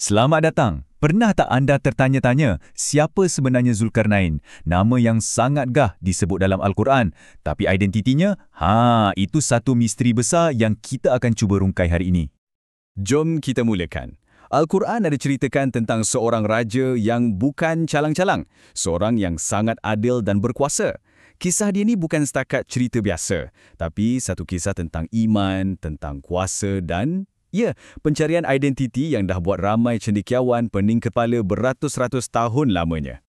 Selamat datang. Pernah tak anda tertanya-tanya siapa sebenarnya Zulkarnain? Nama yang sangat gah disebut dalam Al-Quran. Tapi identitinya? Itu satu misteri besar yang kita akan cuba rungkai hari ini. Jom kita mulakan. Al-Quran ada ceritakan tentang seorang raja yang bukan calang-calang, seorang yang sangat adil dan berkuasa. Kisah dia ni bukan setakat cerita biasa, tapi satu kisah tentang iman, tentang kuasa dan pencarian identiti yang dah buat ramai cendekiawan pening kepala beratus-ratus tahun lamanya.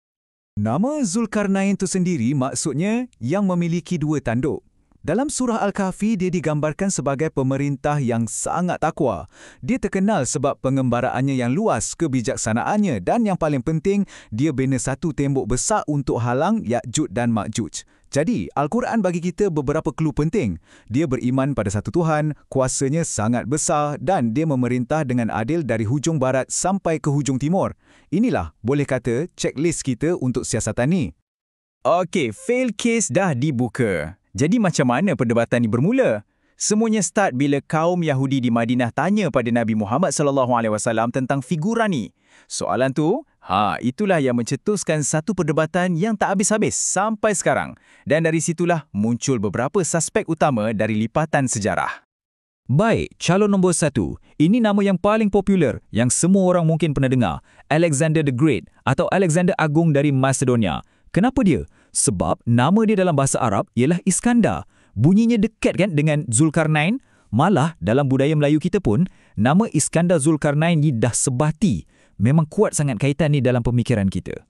Nama Zulkarnain itu sendiri maksudnya yang memiliki dua tanduk. Dalam surah Al-Kahfi, dia digambarkan sebagai pemerintah yang sangat takwa. Dia terkenal sebab pengembaraannya yang luas, kebijaksanaannya dan yang paling penting, dia bina satu tembok besar untuk halang Ya'juj dan Ma'juj. Jadi, Al-Quran bagi kita beberapa clue penting. Dia beriman pada satu Tuhan, kuasanya sangat besar dan dia memerintah dengan adil dari hujung barat sampai ke hujung timur. Inilah, boleh kata, checklist kita untuk siasatan ni. Okey, fail case dah dibuka. Jadi macam mana perdebatan ini bermula? Semuanya start bila kaum Yahudi di Madinah tanya pada Nabi Muhammad SAW tentang figura ni. Soalan tu, itulah yang mencetuskan satu perdebatan yang tak habis-habis sampai sekarang. Dan dari situlah muncul beberapa suspek utama dari lipatan sejarah. Baik, calon nombor 1. Ini nama yang paling popular, yang semua orang mungkin pernah dengar. Alexander the Great atau Alexander Agung dari Macedonia. Kenapa dia? Sebab nama dia dalam bahasa Arab ialah Iskandar. Bunyinya dekat kan dengan Zulkarnain? Malah dalam budaya Melayu kita pun, nama Iskandar Zulkarnain ni dah sebati. Memang kuat sangat kaitan ni dalam pemikiran kita.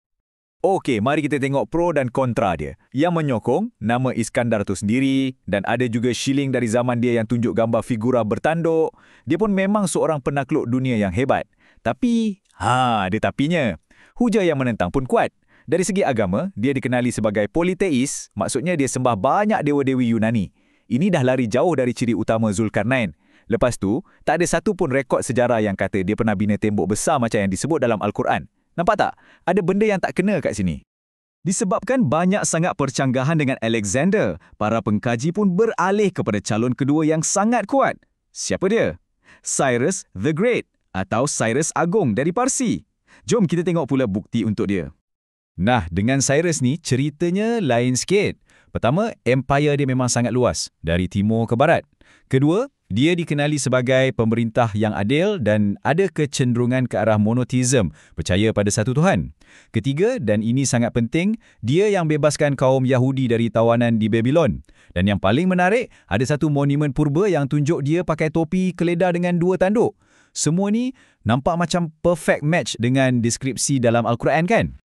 Okey, mari kita tengok pro dan kontra dia. Yang menyokong nama Iskandar tu sendiri dan ada juga shilling dari zaman dia yang tunjuk gambar figura bertanduk. Dia pun memang seorang penakluk dunia yang hebat. Tapi, ada tapinya. Hujah yang menentang pun kuat. Dari segi agama, dia dikenali sebagai politeis, maksudnya dia sembah banyak dewa-dewi Yunani. Ini dah lari jauh dari ciri utama Zulkarnain. Lepas tu, tak ada satu pun rekod sejarah yang kata dia pernah bina tembok besar macam yang disebut dalam Al-Quran. Nampak tak? Ada benda yang tak kena kat sini. Disebabkan banyak sangat percanggahan dengan Alexander, para pengkaji pun beralih kepada calon kedua yang sangat kuat. Siapa dia? Cyrus the Great atau Cyrus Agung dari Parsi. Jom kita tengok pula bukti untuk dia. Nah, dengan Cyrus ni, ceritanya lain sikit. Pertama, empire dia memang sangat luas, dari timur ke barat. Kedua, dia dikenali sebagai pemerintah yang adil dan ada kecenderungan ke arah monoteism, percaya pada satu Tuhan. Ketiga, dan ini sangat penting, dia yang bebaskan kaum Yahudi dari tawanan di Babylon. Dan yang paling menarik, ada satu monumen purba yang tunjuk dia pakai topi keledar dengan dua tanduk. Semua ni nampak macam perfect match dengan deskripsi dalam Al-Quran kan?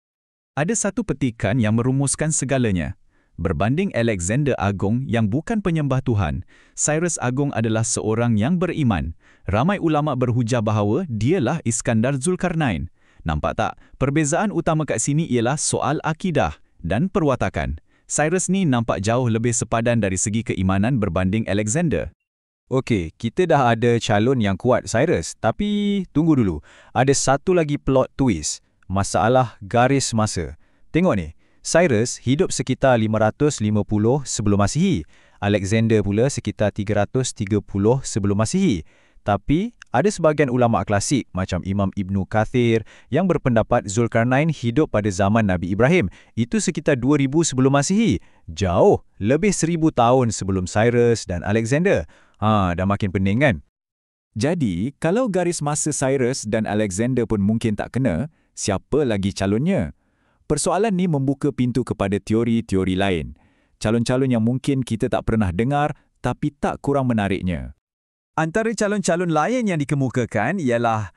Ada satu petikan yang merumuskan segalanya. Berbanding Alexander Agung yang bukan penyembah Tuhan, Cyrus Agung adalah seorang yang beriman. Ramai ulama berhujah bahawa dialah Iskandar Zulkarnain. Nampak tak? Perbezaan utama kat sini ialah soal akidah dan perwatakan. Cyrus ni nampak jauh lebih sepadan dari segi keimanan berbanding Alexander. Okey, kita dah ada calon yang kuat Cyrus, tapi tunggu dulu. Ada satu lagi plot twist. Masalah garis masa. Tengok ni, Cyrus hidup sekitar 550 sebelum Masihi. Alexander pula sekitar 330 sebelum Masihi. Tapi, ada sebahagian ulama klasik macam Imam Ibn Kathir yang berpendapat Zulkarnain hidup pada zaman Nabi Ibrahim. Itu sekitar 2000 sebelum Masihi. Jauh, lebih 1000 tahun sebelum Cyrus dan Alexander. Dah makin pening kan? Jadi, kalau garis masa Cyrus dan Alexander pun mungkin tak kena, siapa lagi calonnya? Persoalan ni membuka pintu kepada teori-teori lain. Calon-calon yang mungkin kita tak pernah dengar tapi tak kurang menariknya. Antara calon-calon lain yang dikemukakan ialah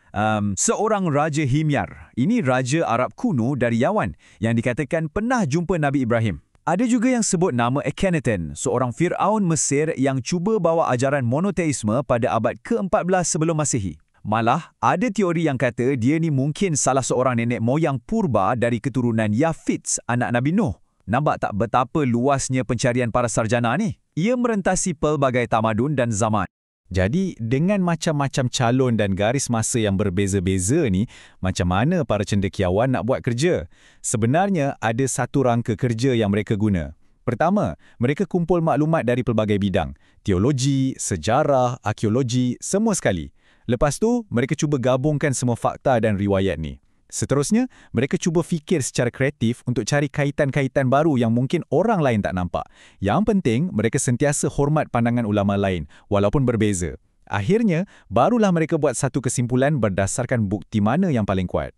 seorang Raja Himyar. Ini Raja Arab kuno dari Yaman yang dikatakan pernah jumpa Nabi Ibrahim. Ada juga yang sebut nama Akhenaten, seorang Fir'aun Mesir yang cuba bawa ajaran monoteisme pada abad ke-14 sebelum Masihi. Malah, ada teori yang kata dia ni mungkin salah seorang nenek moyang purba dari keturunan Yafits, anak Nabi Nuh. Nampak tak betapa luasnya pencarian para sarjana ni? Ia merentasi pelbagai tamadun dan zaman. Jadi, dengan macam-macam calon dan garis masa yang berbeza-beza ni, macam mana para cendekiawan nak buat kerja? Sebenarnya, ada satu rangka kerja yang mereka guna. Pertama, mereka kumpul maklumat dari pelbagai bidang. Teologi, sejarah, arkeologi, semua sekali. Lepas tu, mereka cuba gabungkan semua fakta dan riwayat ni. Seterusnya, mereka cuba fikir secara kreatif untuk cari kaitan-kaitan baru yang mungkin orang lain tak nampak. Yang penting, mereka sentiasa hormat pandangan ulama lain, walaupun berbeza. Akhirnya, barulah mereka buat satu kesimpulan berdasarkan bukti mana yang paling kuat.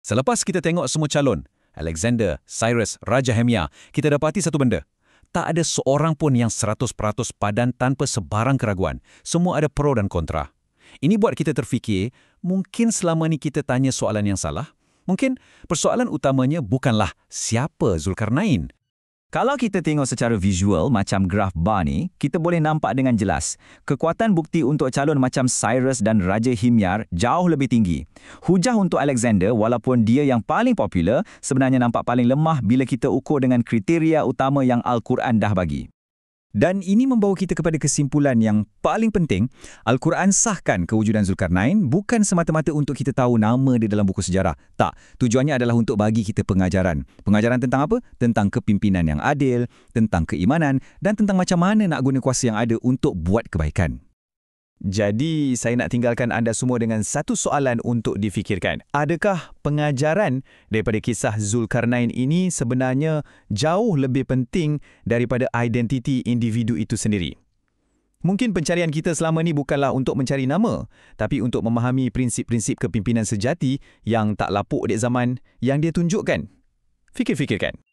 Selepas kita tengok semua calon, Alexander, Cyrus, Raja Hemia, kita dapati satu benda. Tak ada seorang pun yang 100% padan tanpa sebarang keraguan. Semua ada pro dan kontra. Ini buat kita terfikir, mungkin selama ni kita tanya soalan yang salah. Mungkin persoalan utamanya bukanlah siapa Zulkarnain. Kalau kita tengok secara visual macam graf bar ni, kita boleh nampak dengan jelas. Kekuatan bukti untuk calon macam Cyrus dan Raja Himyar jauh lebih tinggi. Hujah untuk Alexander, walaupun dia yang paling popular, sebenarnya nampak paling lemah bila kita ukur dengan kriteria utama yang Al-Quran dah bagi. Dan ini membawa kita kepada kesimpulan yang paling penting, Al-Quran sahkan kewujudan Zulkarnain bukan semata-mata untuk kita tahu nama dia dalam buku sejarah. Tak, tujuannya adalah untuk bagi kita pengajaran. Pengajaran tentang apa? Tentang kepimpinan yang adil, tentang keimanan dan tentang macam mana nak guna kuasa yang ada untuk buat kebaikan. Jadi, saya nak tinggalkan anda semua dengan satu soalan untuk difikirkan. Adakah pengajaran daripada kisah Zulkarnain ini sebenarnya jauh lebih penting daripada identiti individu itu sendiri? Mungkin pencarian kita selama ini bukanlah untuk mencari nama, tapi untuk memahami prinsip-prinsip kepimpinan sejati yang tak lapuk di zaman yang dia tunjukkan. Fikir-fikirkan.